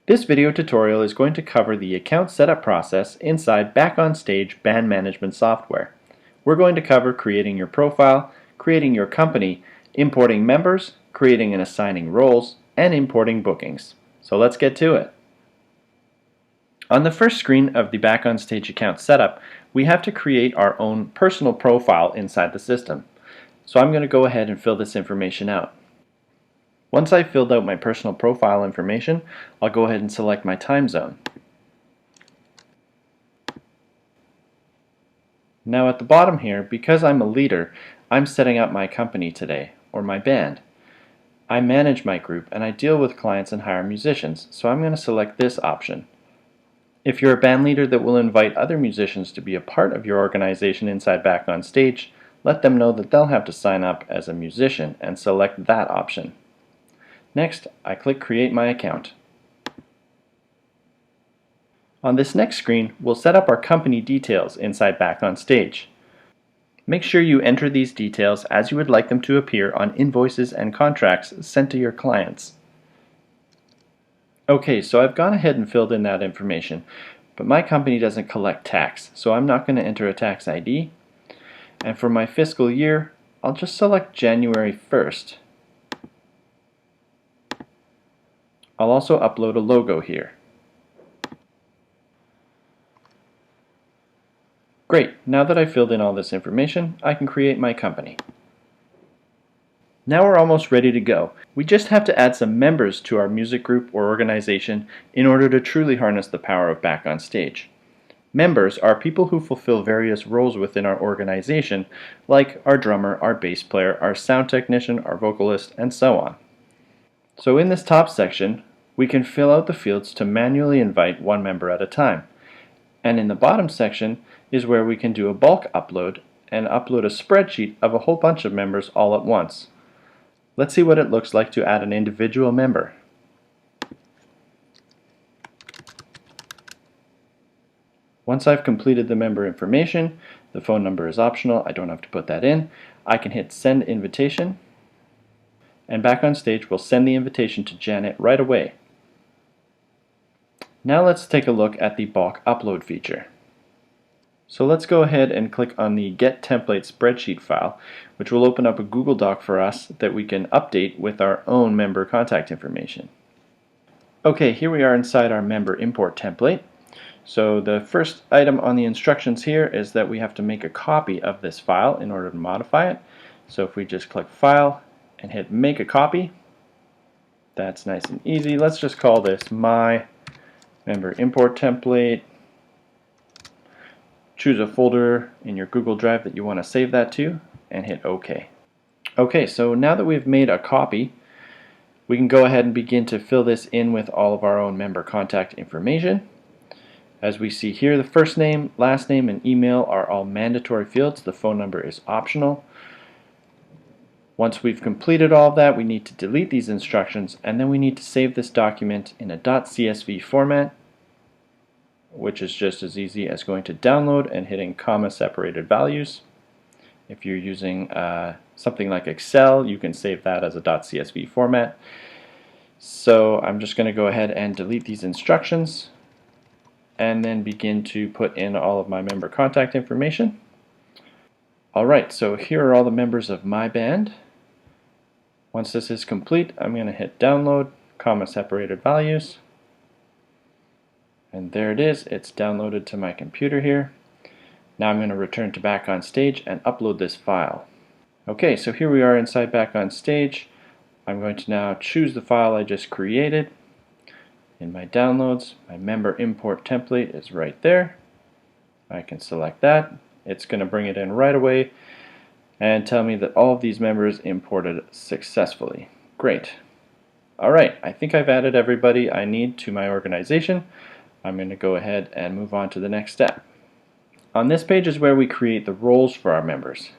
This video tutorial is going to cover the account setup process inside Back on Stage band management software. We're going to cover creating your profile, creating your company, importing members, creating and assigning roles, and importing bookings. So let's get to it. On the first screen of the Back on Stage account setup, we have to create our own personal profile inside the system. So I'm going to go ahead and fill this information out. Once I've filled out my personal profile information, I'll go ahead and select my time zone. Now at the bottom here, because I'm a leader, I'm setting up my company today, or my band. I manage my group and I deal with clients and hire musicians, so I'm going to select this option. If you're a band leader that will invite other musicians to be a part of your organization inside Back on Stage, let them know that they'll have to sign up as a musician and select that option. Next, I click Create My Account. On this next screen, we'll set up our company details inside Back on Stage. Make sure you enter these details as you would like them to appear on invoices and contracts sent to your clients. Okay, so I've gone ahead and filled in that information, but my company doesn't collect tax, so I'm not going to enter a tax ID. And for my fiscal year, I'll just select January 1st. I'll also upload a logo here. Great, now that I've filled in all this information, I can create my company. Now we're almost ready to go. We just have to add some members to our music group or organization in order to truly harness the power of Back on Stage. Members are people who fulfill various roles within our organization, like our drummer, our bass player, our sound technician, our vocalist, and so on. So in this top section, we can fill out the fields to manually invite one member at a time. And in the bottom section is where we can do a bulk upload and upload a spreadsheet of a whole bunch of members all at once. Let's see what it looks like to add an individual member. Once I've completed the member information, the phone number is optional, I don't have to put that in, I can hit Send Invitation, and Back on Stage will send the invitation to Janet right away. Now let's take a look at the bulk upload feature. So let's go ahead and click on the Get Template spreadsheet file, which will open up a Google Doc for us that we can update with our own member contact information. Okay, here we are inside our member import template. So the first item on the instructions here is that we have to make a copy of this file in order to modify it. So if we just click File and hit Make a Copy, that's nice and easy. Let's just call this My Member Import Template. Choose a folder in your Google Drive that you want to save that to and hit OK. Okay, so now that we've made a copy, we can go ahead and begin to fill this in with all of our own member contact information. As we see here, the first name, last name, and email are all mandatory fields. The phone number is optional. Once we've completed all of that, we need to delete these instructions, and then we need to save this document in a .csv format, which is just as easy as going to download and hitting comma separated values. If you're using something like Excel, you can save that as a .csv format. So I'm just going to go ahead and delete these instructions and then begin to put in all of my member contact information. Alright, so here are all the members of my band. Once this is complete, I'm going to hit download, comma separated values. And there it is, it's downloaded to my computer here. Now I'm going to return to Back on Stage and upload this file. Okay, so here we are inside Back on Stage. I'm going to now choose the file I just created. In my downloads, my member import template is right there. I can select that. It's going to bring it in right away and tell me that all of these members imported successfully. Great. Alright, I think I've added everybody I need to my organization. I'm going to go ahead and move on to the next step. On this page is where we create the roles for our members.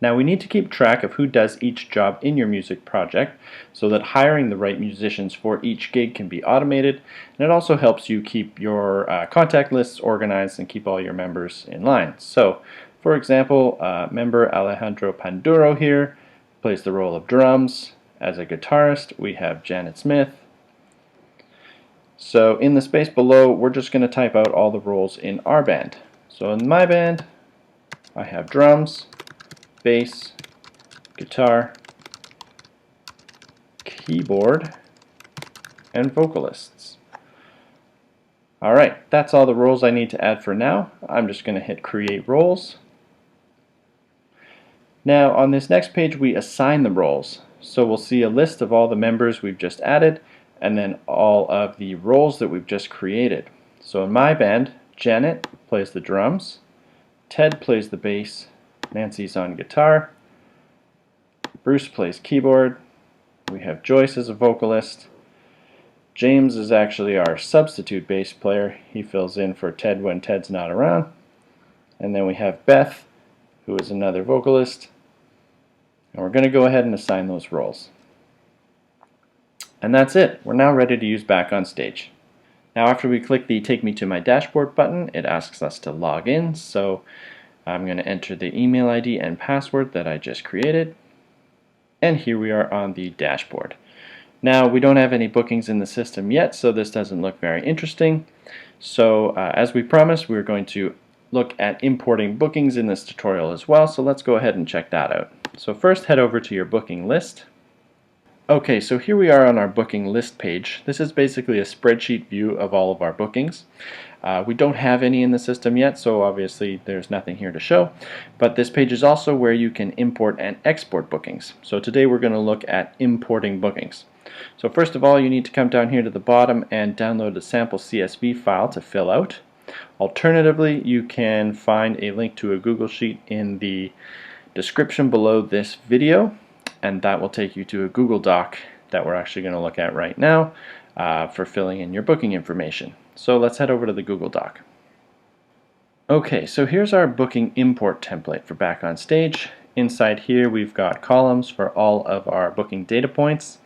Now we need to keep track of who does each job in your music project so that hiring the right musicians for each gig can be automated, and it also helps you keep your contact lists organized and keep all your members in line. So for example, member Alejandro Panduro here plays the role of drums. As a guitarist we have Janet Smith. So in the space below, we're just going to type out all the roles in our band. So in my band, I have drums, bass, guitar, keyboard, and vocalists. Alright, that's all the roles I need to add for now. I'm just going to hit create roles. Now on this next page we assign the roles. So we'll see a list of all the members we've just added and then all of the roles that we've just created. So in my band, Janet plays the drums, Ted plays the bass, Nancy's on guitar, Bruce plays keyboard, we have Joyce as a vocalist, James is actually our substitute bass player. He fills in for Ted when Ted's not around. And then we have Beth, who is another vocalist. And we're going to go ahead and assign those roles. And that's it. We're now ready to use Back on Stage. Now after we click the Take Me to My Dashboard button, it asks us to log in. So I'm going to enter the email ID and password that I just created. And here we are on the dashboard. Now we don't have any bookings in the system yet, so this doesn't look very interesting. So as we promised, we're going to look at importing bookings in this tutorial as well, so let's go ahead and check that out. So first head over to your booking list. Okay, so here we are on our booking list page. This is basically a spreadsheet view of all of our bookings. We don't have any in the system yet, so obviously there's nothing here to show. But this page is also where you can import and export bookings. So today we're going to look at importing bookings. So first of all, you need to come down here to the bottom and download a sample CSV file to fill out. Alternatively, you can find a link to a Google Sheet in the description below this video, and that will take you to a Google Doc that we're actually going to look at right now for filling in your booking information. So let's head over to the Google Doc. Okay, so here's our booking import template for Back on Stage. Inside here we've got columns for all of our booking data points.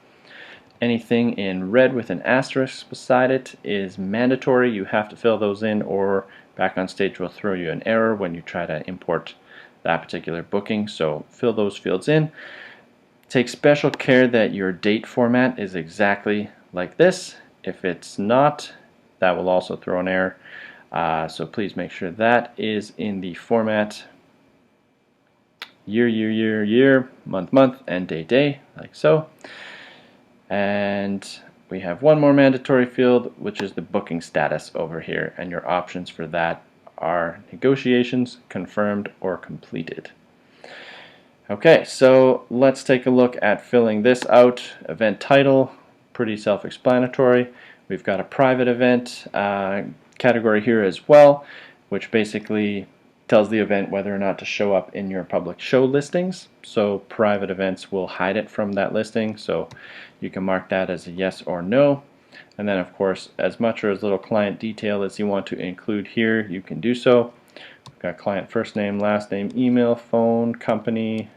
Anything in red with an asterisk beside it is mandatory. You have to fill those in or Back on Stage will throw you an error when you try to import that particular booking. So fill those fields in. Take special care that your date format is exactly like this. If it's not, that will also throw an error. So please make sure that is in the format year, year, year, year, month, month, and day, day, like so. And we have one more mandatory field, which is the booking status over here, and your options for that are negotiations, confirmed, or completed. Okay, so let's take a look at filling this out. Event title, pretty self-explanatory. We've got a private event category here as well, which basically tells the event whether or not to show up in your public show listings. So private events will hide it from that listing, so you can mark that as a yes or no. And then of course, as much or as little client detail as you want to include here, you can do so. We've got client first name, last name, email, phone, company,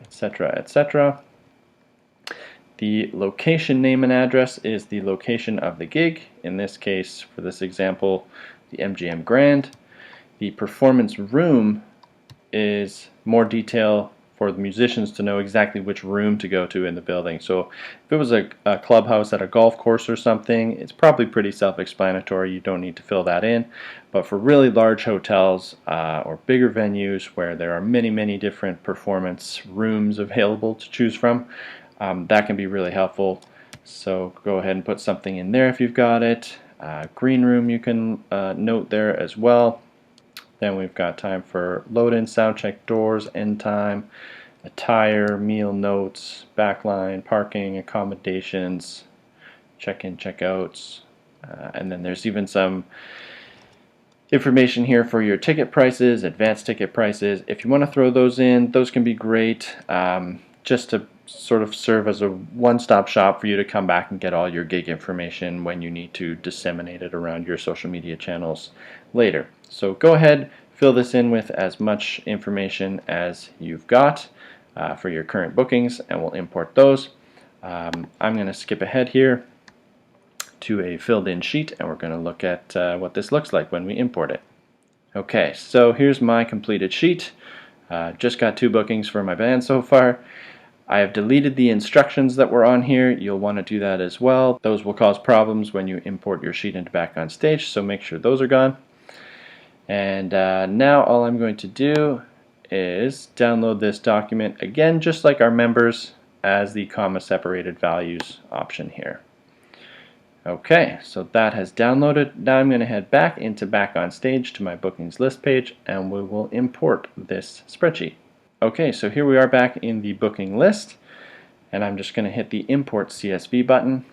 etc., etc. The location name and address is the location of the gig. In this case, for this example, the MGM Grand. The performance room is more detail for the musicians to know exactly which room to go to in the building. So if it was a clubhouse at a golf course or something, it's probably pretty self-explanatory. You don't need to fill that in. But for really large hotels or bigger venues where there are many, many different performance rooms available to choose from, that can be really helpful. So go ahead and put something in there if you've got it. Green room you can note there as well. Then we've got time for load-in, sound check, doors, end time, attire, meal notes, backline, parking, accommodations, check-in, check-outs, and then there's even some information here for your ticket prices, advanced ticket prices. If you want to throw those in, those can be great just to sort of serve as a one-stop shop for you to come back and get all your gig information when you need to disseminate it around your social media channels later. So go ahead, fill this in with as much information as you've got for your current bookings, and we'll import those. I'm going to skip ahead here to a filled in sheet, and we're going to look at what this looks like when we import it. Okay, so here's my completed sheet. Just got 2 bookings for my band so far. I have deleted the instructions that were on here. You'll want to do that as well. Those will cause problems when you import your sheet into Back on Stage, so make sure those are gone. And now all I'm going to do is download this document again, just like our members, as the comma separated values option here. Okay, so that has downloaded. Now I'm going to head back into Back on Stage to my bookings list page, and we will import this spreadsheet. Okay, so here we are back in the booking list, and I'm just going to hit the Import CSV button.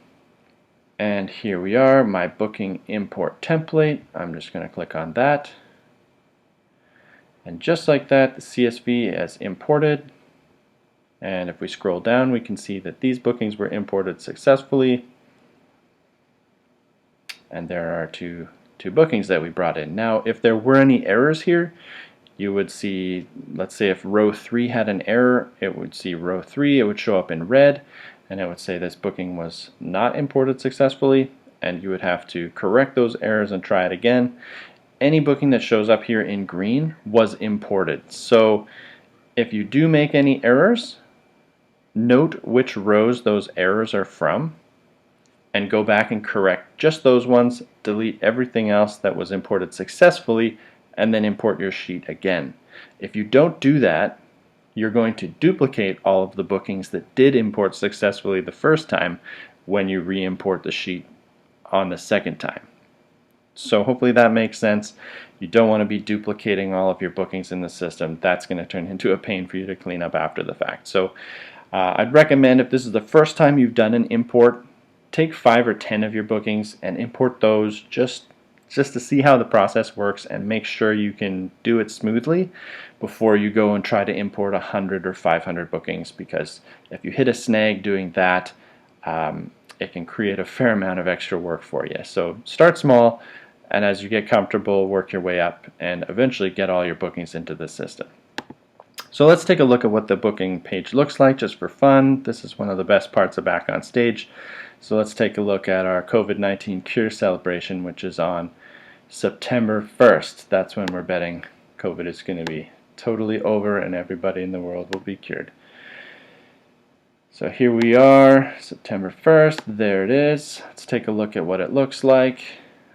And here we are, my booking import template. I'm just going to click on that. And just like that, the CSV is imported. And if we scroll down, we can see that these bookings were imported successfully. And there are two bookings that we brought in. Now, if there were any errors here, you would see, let's say if row 3 had an error, it would see row 3, it would show up in red, and it would say this booking was not imported successfully, and you would have to correct those errors and try it again. Any booking that shows up here in green was imported. So if you do make any errors, note which rows those errors are from, and go back and correct just those ones, delete everything else that was imported successfully, and then import your sheet again. If you don't do that, you're going to duplicate all of the bookings that did import successfully the first time when you re-import the sheet on the second time. So hopefully that makes sense. You don't want to be duplicating all of your bookings in the system. That's going to turn into a pain for you to clean up after the fact. So I'd recommend, if this is the first time you've done an import, take 5 or 10 of your bookings and import those just to see how the process works, and make sure you can do it smoothly before you go and try to import 100 or 500 bookings, because if you hit a snag doing that, it can create a fair amount of extra work for you. So start small, and as you get comfortable, work your way up and eventually get all your bookings into the system. So let's take a look at what the booking page looks like just for fun. This is one of the best parts of Back on Stage. So let's take a look at our COVID-19 cure celebration, which is on September 1st. That's when we're betting COVID is going to be totally over and everybody in the world will be cured. So here we are, September 1st. There it is. Let's take a look at what it looks like.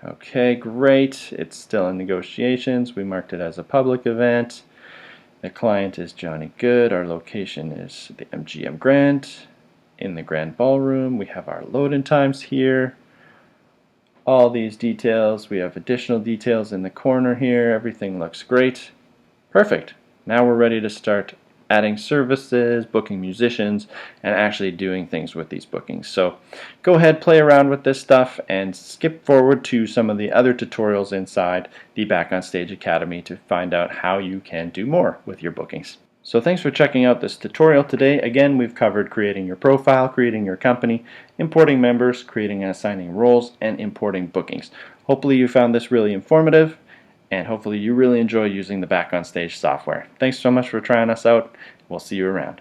Okay, great. It's still in negotiations. We marked it as a public event. The client is Johnny Good. Our location is the MGM Grand in the Grand Ballroom. We have our load-in times here. All these details. We have additional details in the corner here. Everything looks great. Perfect. Now we're ready to start adding services, booking musicians, and actually doing things with these bookings. So go ahead, play around with this stuff, and skip forward to some of the other tutorials inside the Back on Stage Academy to find out how you can do more with your bookings. So thanks for checking out this tutorial today. Again, we've covered creating your profile, creating your company, importing members, creating and assigning roles, and importing bookings. Hopefully you found this really informative, and hopefully you really enjoy using the Back on Stage software. Thanks so much for trying us out. We'll see you around.